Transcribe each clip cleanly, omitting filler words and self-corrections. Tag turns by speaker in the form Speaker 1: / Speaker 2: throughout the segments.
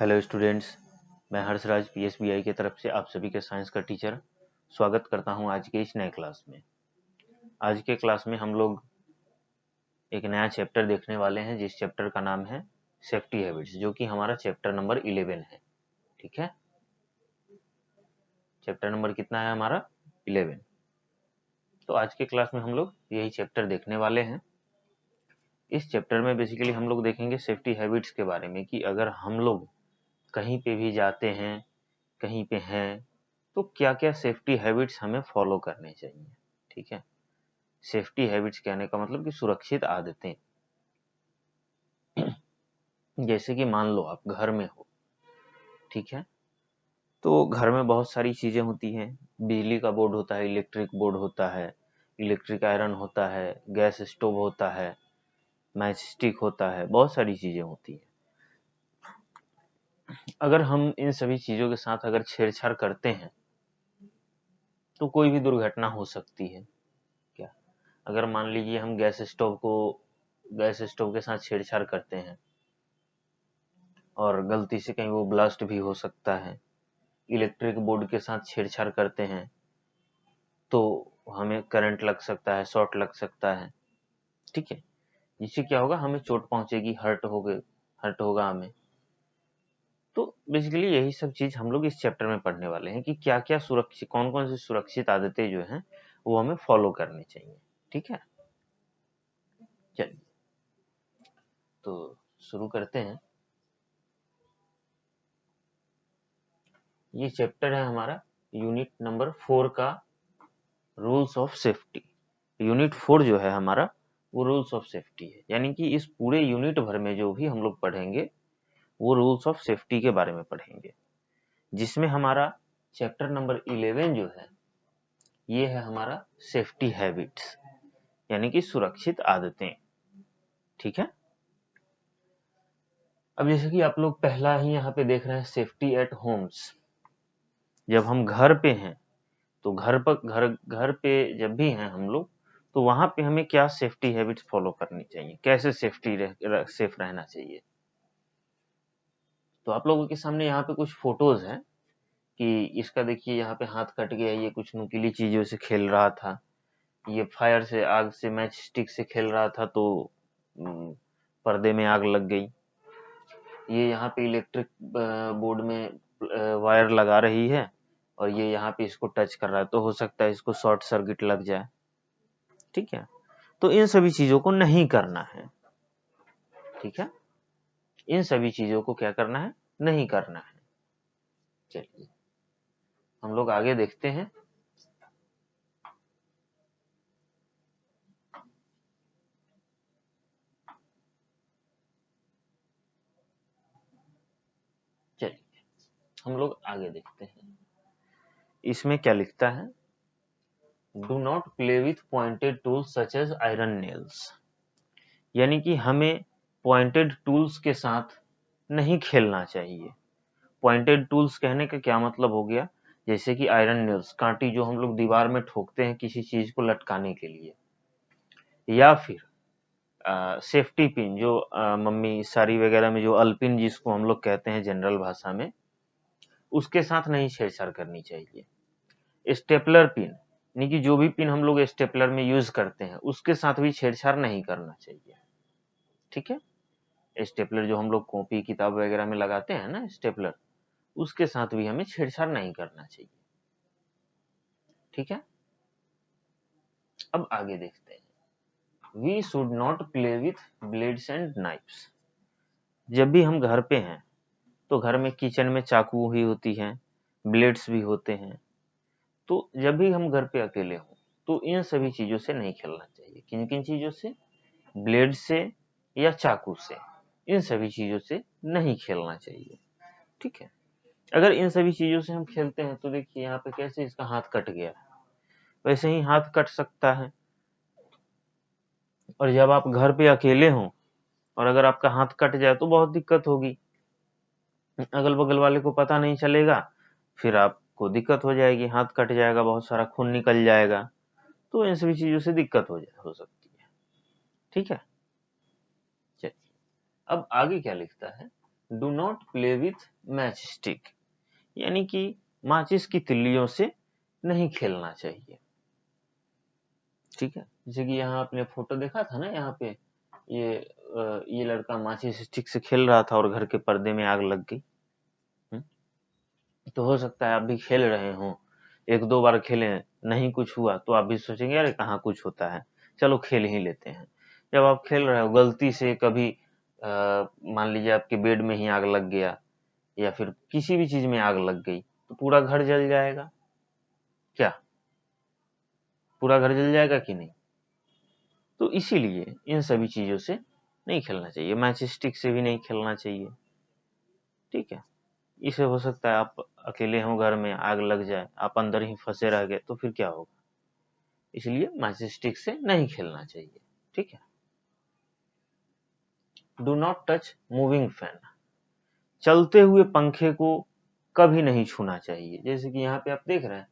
Speaker 1: Hello students, मैं हर्षराज पीएसबीआई की तरफ से आप सभी के साइंस का टीचर स्वागत करता हूं आज के इस नए क्लास में। आज के क्लास में हम लोग एक नया चैप्टर देखने वाले हैं, जिस चैप्टर का नाम है सेफ्टी हैबिट्स, जो कि हमारा चैप्टर नंबर 11 है। ठीक है, चैप्टर नंबर कितना है हमारा? 11। तो आज के क्लास में हम लोग यही चैप्टर देखने वाले हैं। इस चैप्टर में बेसिकली हम लोग देखेंगे सेफ्टी हैबिट्स के बारे में, कि अगर हम लोग कहीं पे भी जाते हैं, कहीं पे हैं, तो क्या क्या सेफ्टी हैबिट्स हमें फॉलो करने चाहिए। ठीक है, सेफ्टी हैबिट्स कहने का मतलब कि सुरक्षित आदतें। जैसे कि मान लो आप घर में हो, ठीक है, तो घर में बहुत सारी चीजें होती हैं। बिजली का बोर्ड होता है, इलेक्ट्रिक बोर्ड होता है, इलेक्ट्रिक आयरन होता है, गैस स्टोव होता है, मैच स्टिक होता है, बहुत सारी चीजें होती हैं। अगर हम इन सभी चीजों के साथ अगर छेड़छाड़ करते हैं तो कोई भी दुर्घटना हो सकती है। क्या, अगर मान लीजिए हम गैस स्टोव के साथ छेड़छाड़ करते हैं और गलती से कहीं वो ब्लास्ट भी हो सकता है। इलेक्ट्रिक बोर्ड के साथ छेड़छाड़ करते हैं तो हमें करंट लग सकता है, शॉर्ट लग सकता है। ठीक है, जिससे क्या होगा, हमें चोट पहुंचेगी, हर्ट होगा हमें। तो बेसिकली यही सब चीज हम लोग इस चैप्टर में पढ़ने वाले हैं, कि क्या क्या सुरक्षित, कौन कौन सी सुरक्षित आदतें जो हैं वो हमें फॉलो करनी चाहिए। ठीक है, चलिए तो शुरू करते हैं। ये चैप्टर है हमारा यूनिट नंबर 4 का, रूल्स ऑफ सेफ्टी। यूनिट 4 जो है हमारा वो रूल्स ऑफ सेफ्टी है, यानी कि इस पूरे यूनिट भर में जो भी हम लोग पढ़ेंगे वो रूल्स ऑफ सेफ्टी के बारे में पढ़ेंगे, जिसमें हमारा चैप्टर नंबर 11 जो है ये है हमारा सेफ्टी हैबिट्स, यानी कि सुरक्षित आदतें। ठीक है, अब जैसे कि आप लोग पहला ही यहाँ पे देख रहे हैं, सेफ्टी एट होम्स। जब हम घर पे हैं तो घर पे जब भी हैं हम लोग, तो वहां पे हमें क्या सेफ्टी हैबिट्स फॉलो करनी चाहिए, कैसे सेफ रहना चाहिए। तो आप लोगों के सामने यहाँ पे कुछ फोटोज हैं, कि इसका देखिए यहाँ पे हाथ कट गया, ये कुछ नुकीली चीजों से खेल रहा था, ये फायर से, आग से, मैच स्टिक से खेल रहा था तो पर्दे में आग लग गई। ये यहाँ पे इलेक्ट्रिक बोर्ड में वायर लगा रही है और ये यहाँ पे इसको टच कर रहा है, तो हो सकता है इसको शॉर्ट सर्किट लग जाए। ठीक है, तो इन सभी चीजों को नहीं करना है। ठीक है, इन सभी चीजों को क्या करना है, नहीं करना है। चलिए हम लोग आगे देखते हैं। चलिए हम लोग आगे देखते हैं, इसमें क्या लिखता है, do not play with pointed tools such as iron nails. यानी कि हमें पॉइंटेड टूल्स के साथ नहीं खेलना चाहिए। पॉइंटेड टूल्स कहने का क्या मतलब हो गया, जैसे कि आयरन नेल्स, कांटी जो हम लोग दीवार में ठोकते हैं किसी चीज को लटकाने के लिए, या फिर सेफ्टी पिन जो मम्मी साड़ी वगैरह में जो अल्पिन जिसको हम लोग कहते हैं जनरल भाषा में, उसके साथ नहीं छेड़छाड़ करनी चाहिए। स्टेपलर पिन, यानी कि जो भी पिन हम लोग स्टेपलर में यूज करते हैं उसके साथ भी छेड़छाड़ नहीं करना चाहिए। ठीक है, स्टेपलर जो हम लोग कॉपी किताब वगैरह में लगाते हैं ना स्टेपलर, उसके साथ भी हमें छेड़छाड़ नहीं करना चाहिए। ठीक है, अब आगे देखते हैं, we should not play with blades and knives. जब भी हम घर पे हैं तो घर में किचन में चाकू भी होती हैं, ब्लेड्स भी होते हैं। तो जब भी हम घर पे अकेले हों तो इन सभी चीजों से नहीं खेलना चाहिए। किन किन चीजों से? ब्लेड से या चाकू से, इन सभी चीजों से नहीं खेलना चाहिए। ठीक है, अगर इन सभी चीजों से हम खेलते हैं तो देखिए यहाँ पे कैसे इसका हाथ कट गया, वैसे ही हाथ कट सकता है। और जब आप घर पे अकेले हों और अगर आपका हाथ कट जाए तो बहुत दिक्कत होगी, अगल बगल वाले को पता नहीं चलेगा, फिर आपको दिक्कत हो जाएगी, हाथ कट जाएगा, बहुत सारा खून निकल जाएगा। तो इन सभी चीजों से दिक्कत हो सकती है। ठीक है, चलिए अब आगे क्या लिखता है, do not play with match stick, यानी कि माचिस की तिल्लियों से नहीं खेलना चाहिए। ठीक है, जैसे कि यहाँ आपने फोटो देखा था ना, यहाँ पे ये लड़का माचिस स्टिक से खेल रहा था और घर के पर्दे में आग लग गई। तो हो सकता है आप भी खेल रहे हो, एक दो बार खेले नहीं कुछ हुआ तो आप भी सोचेंगे अरे कहाँ कुछ होता है, चलो खेल ही लेते हैं। जब आप खेल रहे हो गलती से कभी मान लीजिए आपके बेड में ही आग लग गया या फिर किसी भी चीज में आग लग गई तो पूरा घर जल जाएगा। क्या पूरा घर जल जाएगा कि नहीं? तो इसीलिए इन सभी चीजों से नहीं खेलना चाहिए, मैच स्टिक से भी नहीं खेलना चाहिए। ठीक है, इसे हो सकता है आप अकेले हो घर में, आग लग जाए, आप अंदर ही फंसे रह गए तो फिर क्या होगा, इसलिए मैच स्टिक से नहीं खेलना चाहिए। ठीक है, do not touch moving fan, चलते हुए पंखे को कभी नहीं छूना चाहिए। जैसे कि यहाँ पे आप देख रहे हैं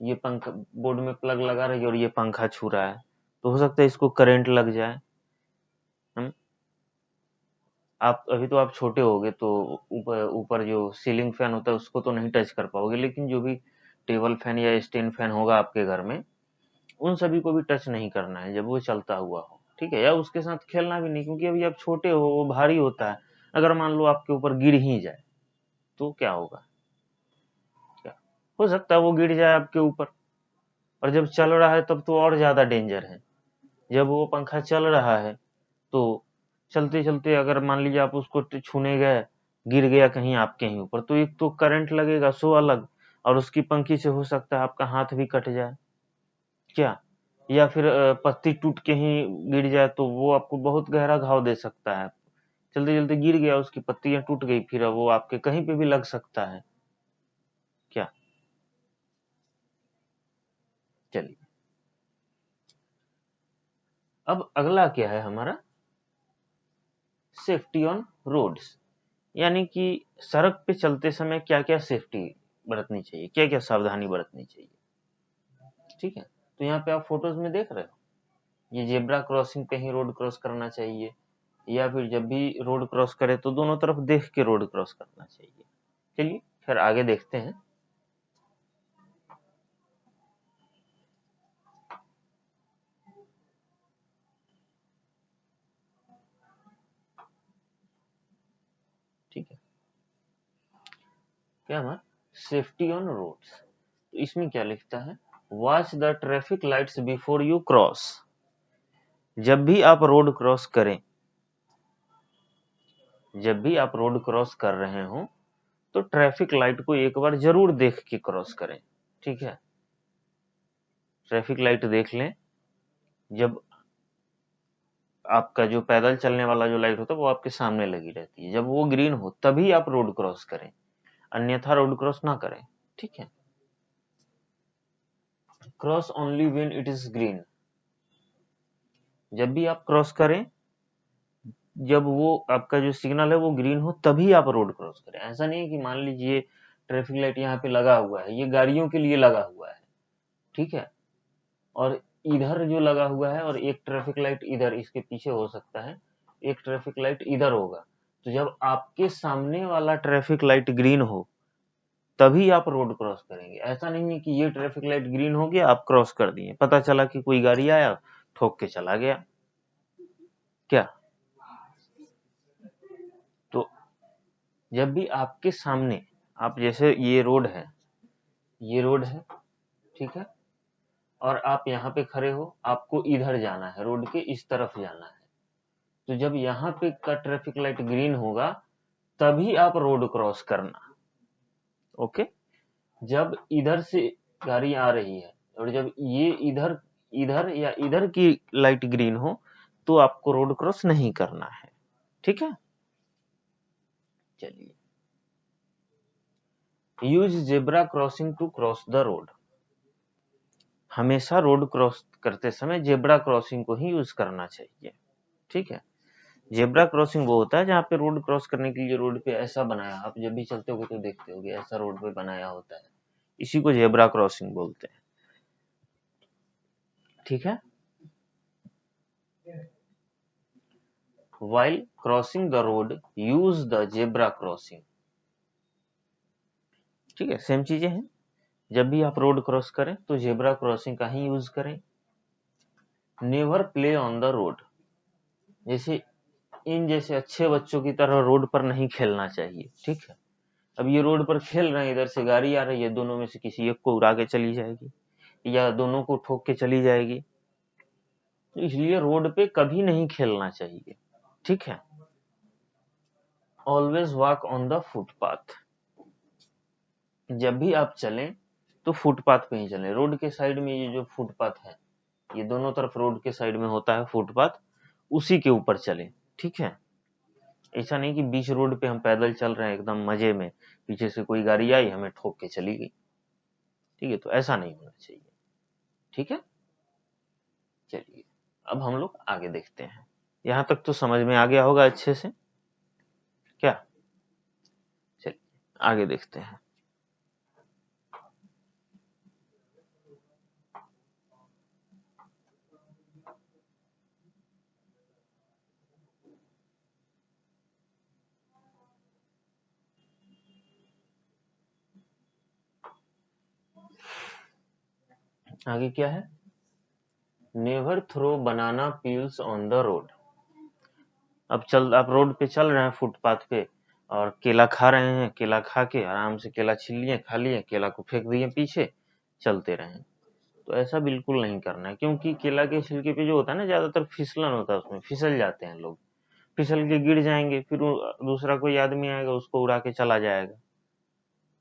Speaker 1: ये पंखा बोर्ड में प्लग लगा रही है और ये पंखा छू रहा है, तो हो सकता है इसको करंट लग जाए। आप अभी तो आप छोटे होगे तो ऊपर ऊपर जो सीलिंग फैन होता है उसको तो नहीं टच कर पाओगे, लेकिन जो भी टेबल फैन या स्टैंड फैन होगा आपके घर में उन सभी को भी टच नहीं करना है जब वो चलता हुआ हो। ठीक है, या उसके साथ खेलना भी नहीं, क्योंकि अभी आप छोटे हो, वो भारी होता है, अगर मान लो आपके ऊपर गिर ही जाए तो क्या होगा? क्या हो सकता है वो गिर जाए आपके ऊपर, और जब चल रहा है तब तो और ज्यादा डेंजर है। जब वो पंखा चल रहा है तो चलते चलते अगर मान लीजिए आप उसको छूने गए, गिर गया कहीं आपके ही ऊपर, तो एक तो करंट लगेगा सो अलग, और उसकी पंखी से हो सकता है आपका हाथ भी कट जाए। क्या, या फिर पत्ती टूट के ही गिर जाए तो वो आपको बहुत गहरा घाव दे सकता है। चलते चलते गिर गया, उसकी पत्तियां टूट गई, फिर वो आपके कहीं पे भी लग सकता है। क्या, चलिए अब अगला क्या है हमारा, सेफ्टी ऑन रोड्स, यानी कि सड़क पे चलते समय क्या क्या सेफ्टी बरतनी चाहिए, क्या क्या सावधानी बरतनी चाहिए। ठीक है, तो यहाँ पे आप फोटोज में देख रहे हो ये जेब्रा क्रॉसिंग पे ही रोड क्रॉस करना चाहिए, या फिर जब भी रोड क्रॉस करे तो दोनों तरफ देख के रोड क्रॉस करना चाहिए। चलिए फिर आगे देखते हैं। ठीक है, क्या हमारा सेफ्टी ऑन रोड्स, तो इसमें क्या लिखता है, watch the traffic lights before you cross, जब भी आप रोड क्रॉस करें, जब भी आप रोड क्रॉस कर रहे हो तो ट्रैफिक लाइट को एक बार जरूर देख के क्रॉस करें। ठीक है, ट्रैफिक लाइट देख लें, जब आपका जो पैदल चलने वाला जो लाइट होता है वो आपके सामने लगी रहती है, जब वो ग्रीन हो तभी आप रोड क्रॉस करें, अन्यथा रोड क्रॉस ना करें। ठीक है, cross only when it is green, जब भी आप क्रॉस करें, जब वो आपका जो सिग्नल है वो ग्रीन हो तभी आप रोड क्रॉस करें। ऐसा नहीं है कि मान लीजिए ट्रैफिक लाइट यहाँ पे लगा हुआ है, ये गाड़ियों के लिए लगा हुआ है, ठीक है, और इधर जो लगा हुआ है और एक ट्रैफिक लाइट इधर इसके पीछे हो सकता है, एक ट्रैफिक लाइट इधर होगा, तो जब आपके सामने वाला ट्रैफिक लाइट ग्रीन हो तभी आप रोड क्रॉस करेंगे। ऐसा नहीं है कि ये ट्रैफिक लाइट ग्रीन हो गया आप क्रॉस कर दिए, पता चला कि कोई गाड़ी आया ठोक के चला गया। क्या, तो जब भी आपके सामने, आप जैसे ये रोड है, ये रोड है, ठीक है, और आप यहाँ पे खड़े हो, आपको इधर जाना है, रोड के इस तरफ जाना है, तो जब यहाँ पे का ट्रैफिक लाइट ग्रीन होगा तभी आप रोड क्रॉस करना। ओके, जब इधर से गाड़ी आ रही है और जब ये इधर इधर या इधर की लाइट ग्रीन हो तो आपको रोड क्रॉस नहीं करना है। ठीक है, चलिए, use zebra crossing to cross the road, हमेशा रोड क्रॉस करते समय जेब्रा क्रॉसिंग को ही यूज करना चाहिए। ठीक है, जेब्रा क्रॉसिंग वो होता है जहाँ पे रोड क्रॉस करने के लिए रोड पे ऐसा बनाया, आप जब भी चलते हो तो देखते होगे ऐसा रोड पे बनाया होता है, इसी को जेब्रा क्रॉसिंग बोलते हैं। ठीक है, while crossing the road use the zebra crossing। ठीक है, सेम चीजें हैं, जब भी आप रोड क्रॉस करें तो जेब्रा क्रॉसिंग का ही यूज करें। Never play on the road, जैसे इन जैसे अच्छे बच्चों की तरह रोड पर नहीं खेलना चाहिए। ठीक है, अब ये रोड पर खेल रहे हैं, इधर से गाड़ी आ रही है, दोनों में से किसी एक को उड़ा के चली जाएगी या दोनों को ठोक के चली जाएगी, तो इसलिए रोड पे कभी नहीं खेलना चाहिए। ठीक है, always walk on the footpath, जब भी आप चलें तो फुटपाथ पे ही चलें। रोड के साइड में ये जो फुटपाथ है, ये दोनों तरफ रोड के साइड में होता है फुटपाथ, उसी के ऊपर चलें। ठीक है, ऐसा नहीं कि बीच रोड पे हम पैदल चल रहे हैं एकदम मजे में, पीछे से कोई गाड़ी आई हमें ठोक के चली गई। ठीक है, तो ऐसा नहीं होना चाहिए। ठीक है, चलिए अब हम लोग आगे देखते हैं। यहां तक तो समझ में आ गया होगा अच्छे से क्या? चलिए आगे देखते हैं। आगे क्या है? Never throw banana peels on the road. अब आप रोड पे चल रहे हैं फुटपाथ पे और केला खा रहे हैं, केला खा के आराम से केला छील लिए, खा लिए, केला को फेंक दिए पीछे, चलते रहे। तो ऐसा बिल्कुल नहीं करना है, क्योंकि केला के छिलके पे जो होता है ना, ज्यादातर फिसलन होता है, उसमें फिसल जाते हैं लोग, फिसल के गिर जाएंगे, फिर दूसरा कोई आदमी आएगा उसको उड़ा के चला जाएगा।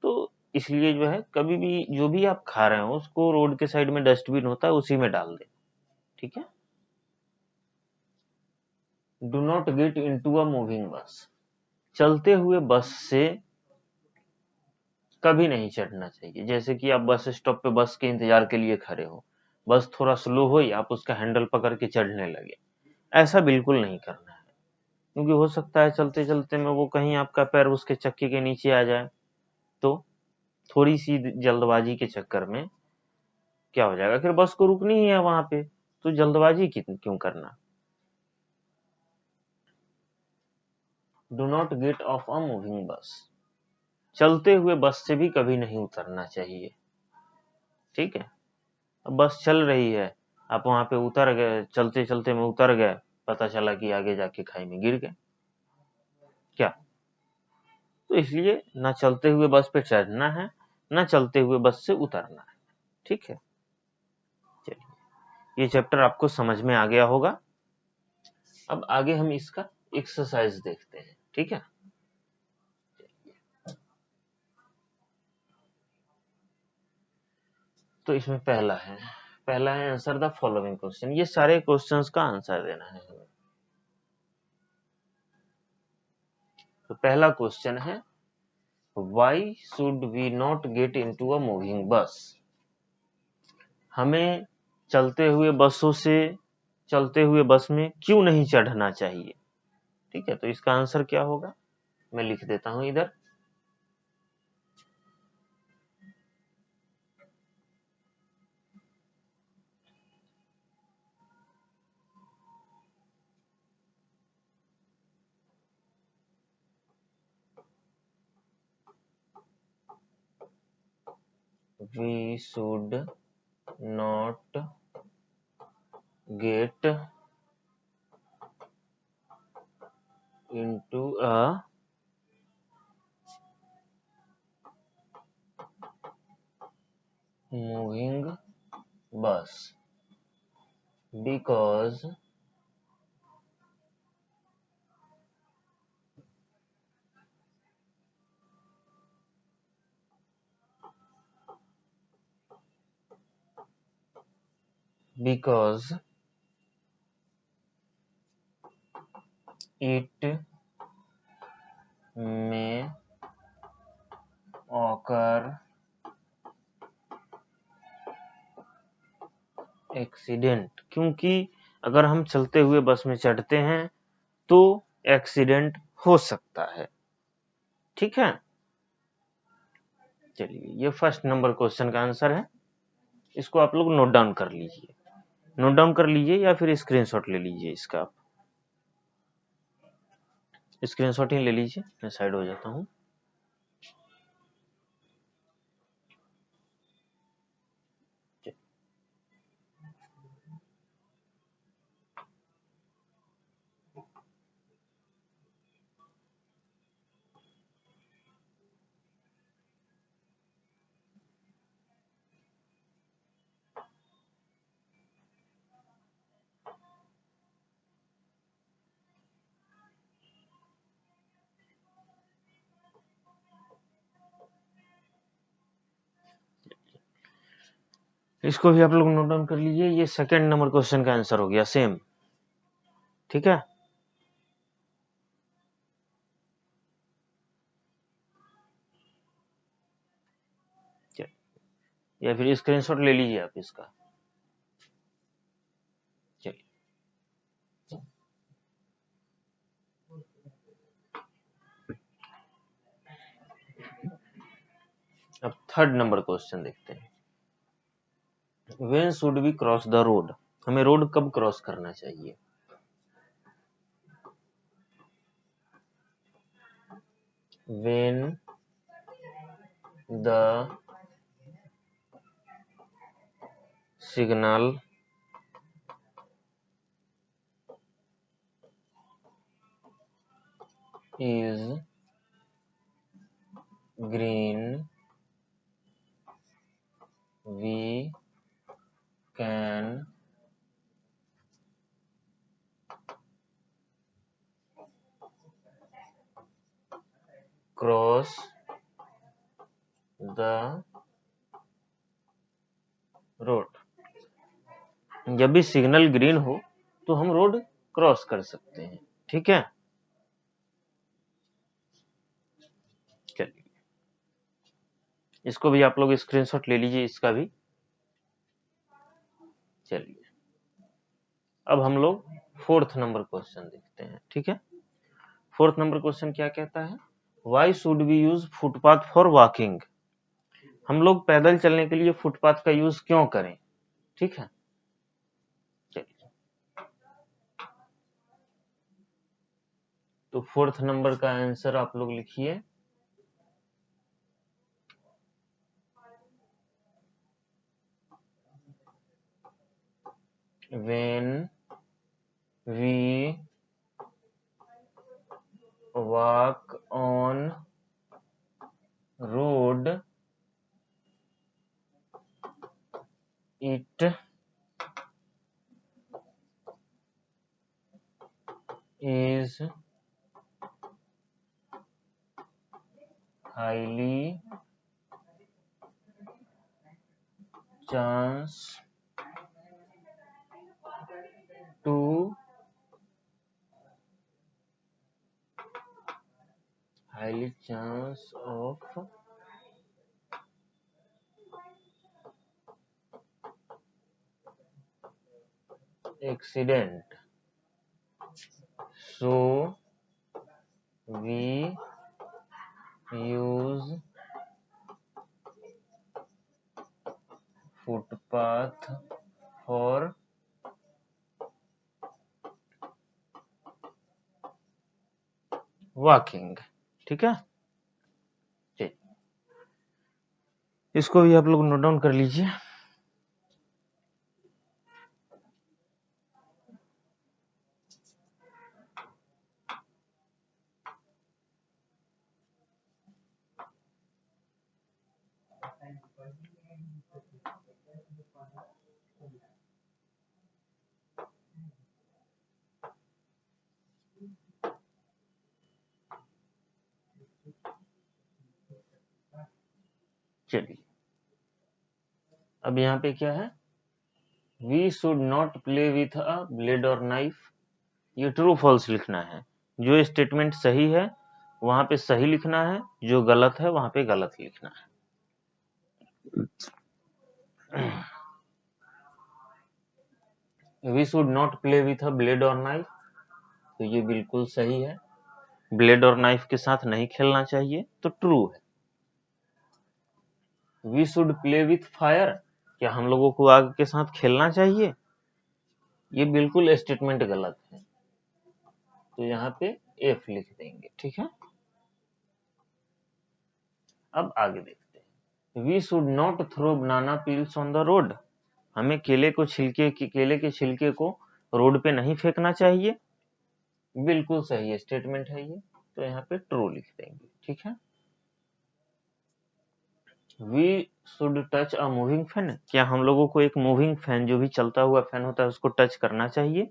Speaker 1: तो इसलिए जो है, कभी भी जो भी आप खा रहे हो उसको रोड के साइड में डस्टबिन होता है उसी में डाल दे। ठीक है, do not get into a moving बस, चलते हुए बस से कभी नहीं चढ़ना चाहिए। जैसे कि आप बस स्टॉप पे बस के इंतजार के लिए खड़े हो, बस थोड़ा स्लो हुई, आप उसका हैंडल पकड़ के चढ़ने लगे, ऐसा बिल्कुल नहीं करना है, क्योंकि हो सकता है चलते चलते में वो कहीं आपका पैर उसके चक्के के नीचे आ जाए, तो थोड़ी सी जल्दबाजी के चक्कर में क्या हो जाएगा, फिर बस को रुकनी ही है वहां पे, तो जल्दबाजी क्यों करना। Do not gate of a moving बस, चलते हुए बस से भी कभी नहीं उतरना चाहिए। ठीक है, अब बस चल रही है, आप वहां पे उतर गए, चलते चलते में उतर गए, पता चला कि आगे जाके खाई में गिर गए, क्या? तो इसलिए ना चलते हुए बस पे चढ़ना है, ना चलते हुए बस से उतरना है। ठीक है, चलिए ये चैप्टर आपको समझ में आ गया होगा। अब आगे हम इसका एक्सरसाइज देखते हैं। ठीक है, तो इसमें पहला है आंसर द फॉलोइंग क्वेश्चन। ये सारे क्वेश्चंस का आंसर देना है हमें। तो पहला क्वेश्चन है, why should we not get into a moving bus, हमें चलते हुए बस में क्यों नहीं चढ़ना चाहिए। ठीक है, तो इसका आंसर क्या होगा, मैं लिख देता हूं इधर। We should not get into a moving bus because it may occur accident, क्योंकि अगर हम चलते हुए बस में चढ़ते हैं तो एक्सीडेंट हो सकता है। ठीक है, चलिए ये फर्स्ट नंबर क्वेश्चन का आंसर है, इसको आप लोग नोट डाउन कर लीजिए, या फिर स्क्रीनशॉट ले लीजिए इसका आप। स्क्रीनशॉट ही ले लीजिए, मैं साइड हो जाता हूँ। इसको भी आप लोग नोट डाउन कर लीजिए, ये सेकंड नंबर क्वेश्चन का आंसर हो गया सेम, ठीक है। या फिर स्क्रीनशॉट ले लीजिए आप इसका। चलिए, अब थर्ड नंबर क्वेश्चन देखते हैं। When should we cross the road? हमें रोड कब क्रॉस करना चाहिए? When the signal is green, we can cross the road. जब भी सिग्नल ग्रीन हो तो हम रोड क्रॉस कर सकते हैं, ठीक है। चलिए, इसको भी आप लोग स्क्रीनशॉट ले लीजिए, इसका भी। चलिए, अब हम लोग फोर्थ नंबर क्वेश्चन देखते हैं, ठीक है। फोर्थ नंबर क्वेश्चन क्या कहता है? Why should we use footpath for walking? हम लोग पैदल चलने के लिए फुटपाथ का यूज क्यों करें, ठीक है। चलिए, तो फोर्थ नंबर का आंसर आप लोग लिखिए। When we walk on road, it is highly chance to highly chance of accident, so we use footpath for walking, ठीक है। चलिए, इसको भी आप लोग नोट डाउन कर लीजिए। चलिए, अब यहाँ पे क्या है? We should not play with a blade और नाइफ। ये ट्रू फॉल्स लिखना है। जो स्टेटमेंट सही है वहां पे सही लिखना है, जो गलत है वहां पे गलत लिखना है। We should not play with a blade और नाइफ, तो ये बिल्कुल सही है। ब्लेड और नाइफ के साथ नहीं खेलना चाहिए, तो ट्रू है। We should play with fire, क्या हम लोगों को आग के साथ खेलना चाहिए? ये बिल्कुल स्टेटमेंट गलत है, तो यहाँ पे एफ लिख देंगे, ठीक है। अब आगे देखते हैं, we should not throw banana peels on the road, हमें केले के छिलके को रोड पे नहीं फेंकना चाहिए। बिल्कुल सही स्टेटमेंट है ये, तो यहाँ पे ट्रू लिख देंगे, ठीक है। We should touch a moving fan, क्या हम लोगों को एक मूविंग फैन, जो भी चलता हुआ फैन होता है, उसको टच करना चाहिए?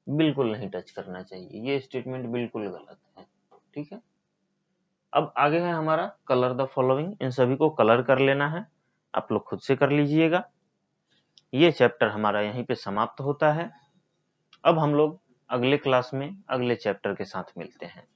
Speaker 1: बिल्कुल नहीं टच करना चाहिए, ये स्टेटमेंट बिल्कुल गलत है, ठीक है। अब आगे है हमारा कलर द फॉलोइंग, इन सभी को कलर कर लेना है, आप लोग खुद से कर लीजिएगा। ये चैप्टर हमारा यहीं पे समाप्त होता है। अब हम लोग अगले क्लास में अगले चैप्टर के साथ मिलते हैं।